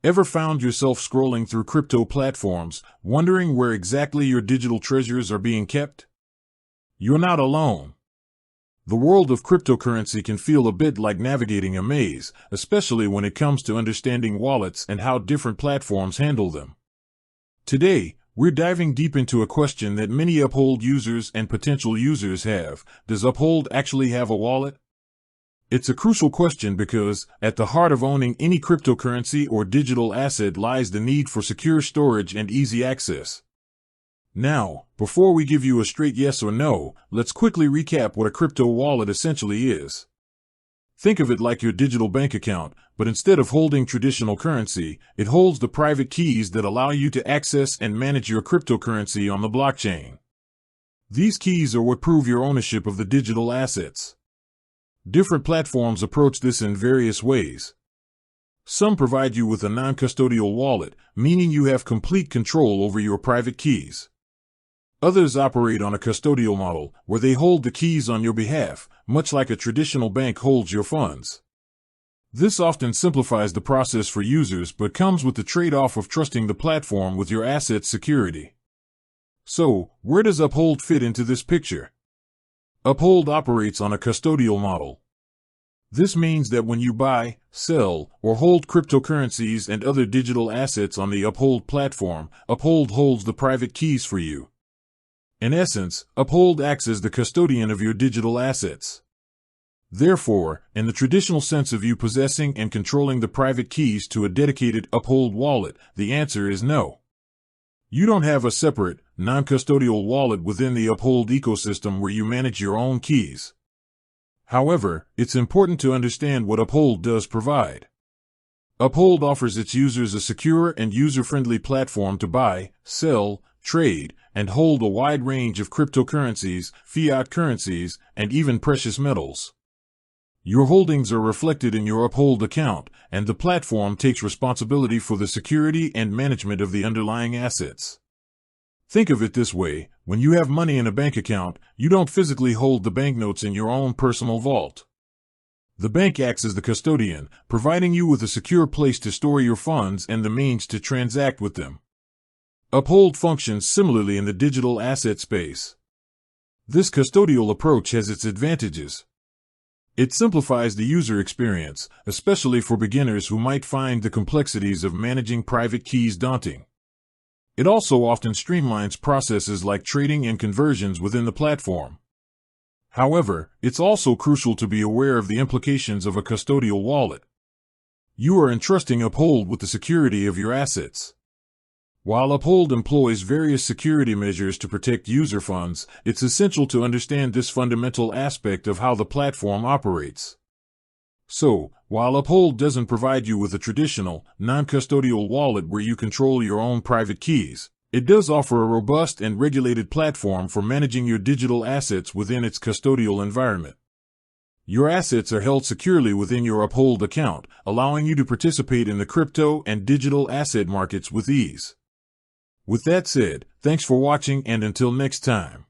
Ever found yourself scrolling through crypto platforms, wondering where exactly your digital treasures are being kept? You're not alone. The world of cryptocurrency can feel a bit like navigating a maze, especially when it comes to understanding wallets and how different platforms handle them. Today, we're diving deep into a question that many Uphold users and potential users have. Does Uphold actually have a wallet? It's a crucial question because, at the heart of owning any cryptocurrency or digital asset lies the need for secure storage and easy access. Now, before we give you a straight yes or no, let's quickly recap what a crypto wallet essentially is. Think of it like your digital bank account, but instead of holding traditional currency, it holds the private keys that allow you to access and manage your cryptocurrency on the blockchain. These keys are what prove your ownership of the digital assets. Different platforms approach this in various ways. Some provide you with a non-custodial wallet, meaning you have complete control over your private keys. Others operate on a custodial model, where they hold the keys on your behalf, much like a traditional bank holds your funds. This often simplifies the process for users but comes with the trade-off of trusting the platform with your asset's security. So, where does Uphold fit into this picture? Uphold operates on a custodial model. This means that when you buy, sell, or hold cryptocurrencies and other digital assets on the Uphold platform, Uphold holds the private keys for you. In essence, Uphold acts as the custodian of your digital assets. Therefore, in the traditional sense of you possessing and controlling the private keys to a dedicated Uphold wallet, the answer is no. You don't have a separate, non-custodial wallet within the Uphold ecosystem where you manage your own keys. However, it's important to understand what Uphold does provide. Uphold offers its users a secure and user-friendly platform to buy, sell, trade, and hold a wide range of cryptocurrencies, fiat currencies, and even precious metals. Your holdings are reflected in your Uphold account, and the platform takes responsibility for the security and management of the underlying assets. Think of it this way: when you have money in a bank account, you don't physically hold the banknotes in your own personal vault. The bank acts as the custodian, providing you with a secure place to store your funds and the means to transact with them. Uphold functions similarly in the digital asset space. This custodial approach has its advantages. It simplifies the user experience, especially for beginners who might find the complexities of managing private keys daunting. It also often streamlines processes like trading and conversions within the platform. However, it's also crucial to be aware of the implications of a custodial wallet. You are entrusting Uphold with the security of your assets. While Uphold employs various security measures to protect user funds, it's essential to understand this fundamental aspect of how the platform operates. So, while Uphold doesn't provide you with a traditional, non-custodial wallet where you control your own private keys, it does offer a robust and regulated platform for managing your digital assets within its custodial environment. Your assets are held securely within your Uphold account, allowing you to participate in the crypto and digital asset markets with ease. With that said, thanks for watching, and until next time.